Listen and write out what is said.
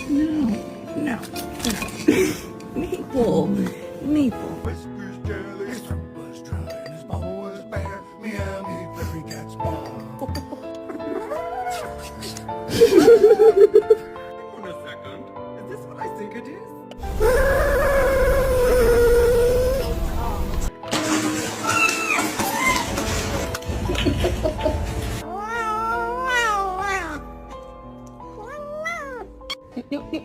No, no. Maple, Maple. Whiskers jelly, his throat was dry, and his paw was bare. Meow, me, fairy cat's paw. Hang on a second. Is this what I think it is? Nope, nope.